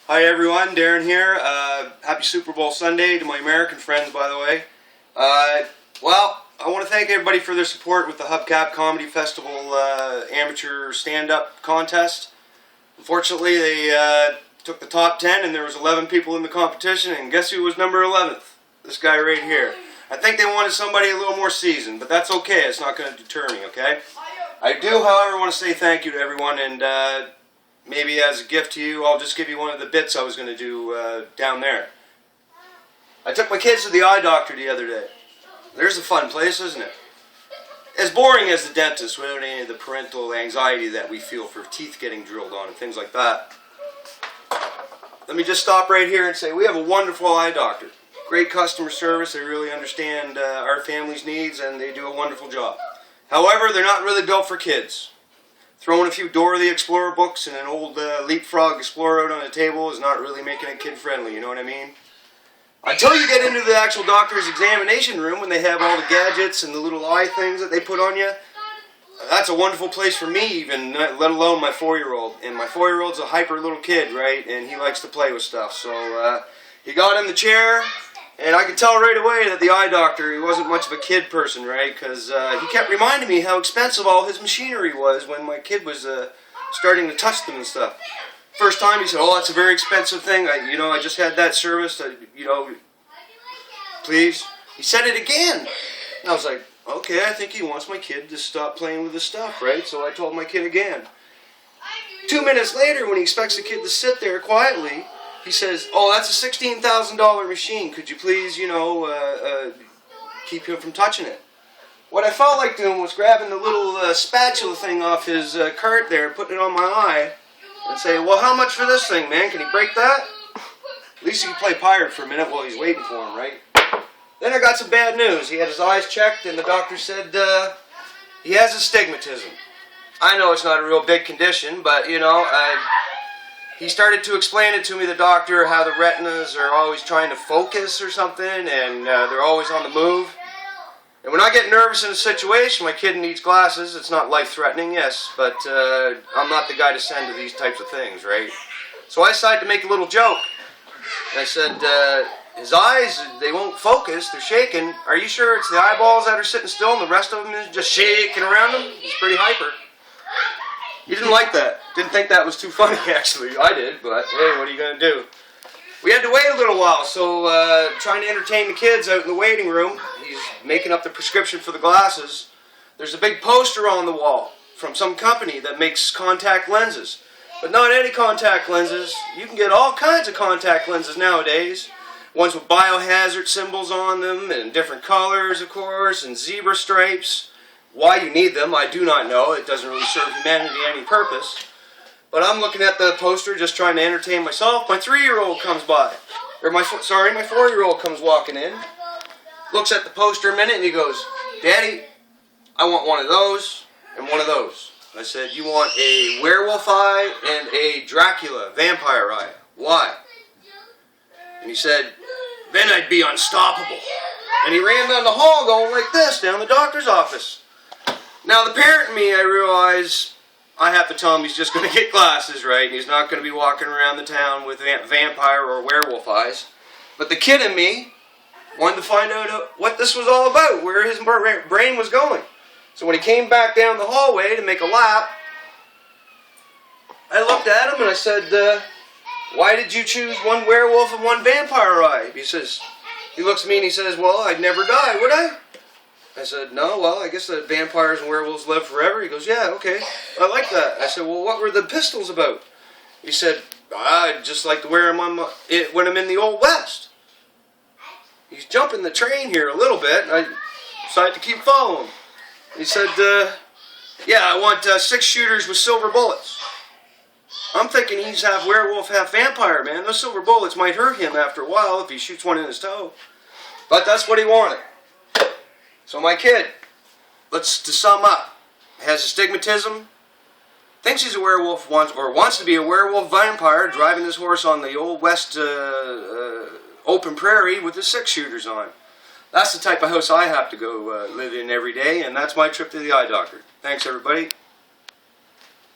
Hi everyone, Darren here. Happy Super Bowl Sunday to my American friends, by the way. Well, I want to thank everybody for their support with the Hubcap Comedy Festival amateur stand-up contest. Unfortunately, they took the top 10 and there was 11 people in the competition, and guess who was number 11th? This guy right here. I think they wanted somebody a little more seasoned, but that's okay. It's not going to deter me, okay? I do, however, want to say thank you to everyone, and maybe as a gift to you, I'll just give you one of the bits I was going to do down there. I took my kids to the eye doctor the other day. There's a fun place, isn't it? As boring as the dentist without any of the parental anxiety that we feel for teeth getting drilled on and things like that. Let me just stop right here and say we have a wonderful eye doctor. Great customer service. They really understand our family's needs, and they do a wonderful job. However, they're not really built for kids. Throwing a few Dora the Explorer books and an old Leapfrog Explorer out on the table is not really making it kid-friendly, you know what I mean? Until you get into the actual doctor's examination room when they have all the gadgets and the little eye things that they put on you, that's a wonderful place for me even, let alone my 4-year-old. And my 4-year-old's a hyper little kid, right? And he likes to play with stuff. So he got in the chair, and I could tell right away that the eye doctor, he wasn't much of a kid person, right? Because he kept reminding me how expensive all his machinery was when my kid was starting to touch them and stuff. First time he said, "Oh, that's a very expensive thing. I just had that serviced. Please." He said it again. And I was like, okay, I think he wants my kid to stop playing with his stuff, right? So I told my kid again. 2 minutes later, when he expects the kid to sit there quietly, he says, "Oh, that's a $16,000 machine. Could you please, keep him from touching it?" What I felt like doing was grabbing the little spatula thing off his cart there, putting it on my eye, and say, "Well, how much for this thing, man? Can he break that?" At least he can play pirate for a minute while he's waiting for him, right? Then I got some bad news. He had his eyes checked, and the doctor said he has astigmatism. I know it's not a real big condition, but, he started to explain it to me, the doctor, how the retinas are always trying to focus or something, and they're always on the move. And when I get nervous in a situation, my kid needs glasses. It's not life-threatening, yes, but I'm not the guy to send to these types of things, right? So I decided to make a little joke. And I said, his eyes, they won't focus, they're shaking. Are you sure it's the eyeballs that are sitting still and the rest of them is just shaking around him? He's pretty hyper. He didn't like that. Didn't think that was too funny, actually. I did, but hey, what are you going to do? We had to wait a little while, so trying to entertain the kids out in the waiting room. He's making up the prescription for the glasses. There's a big poster on the wall from some company that makes contact lenses. But not any contact lenses. You can get all kinds of contact lenses nowadays. Ones with biohazard symbols on them, and different colors, of course, and zebra stripes. Why you need them, I do not know. It doesn't really serve humanity any purpose. But I'm looking at the poster, just trying to entertain myself. My 3-year-old comes by. My 4-year-old comes walking in. Looks at the poster a minute, and he goes, "Daddy, I want one of those and one of those." I said, "You want a werewolf eye and a Dracula vampire eye. Why?" And he said, "Then I'd be unstoppable." And he ran down the hall going like this, down the doctor's office. Now the parent in me, I realize I have to tell him he's just going to get glasses, right? And he's not going to be walking around the town with vampire or werewolf eyes. But the kid in me wanted to find out what this was all about, where his brain was going. So when he came back down the hallway to make a lap, I looked at him and I said, "Why did you choose one werewolf and one vampire eye?" He looks at me and he says, "Well, I'd never die, would I?" I said, "No, well, I guess the vampires and werewolves live forever." He goes, "Yeah, okay, I like that." I said, "Well, what were the pistols about?" He said, "I'd just like to wear them when I'm in the Old West." He's jumping the train here a little bit, and I decided to keep following him. He said, "Yeah, I want 6 shooters with silver bullets." I'm thinking he's half werewolf, half vampire, man. Those silver bullets might hurt him after a while if he shoots one in his toe. But that's what he wanted. So my kid, to sum up, has astigmatism, thinks he's a werewolf wants to be a werewolf vampire, driving his horse on the Old West open prairie with his 6 shooters on. That's the type of house I have to go live in every day, and that's my trip to the eye doctor. Thanks, everybody.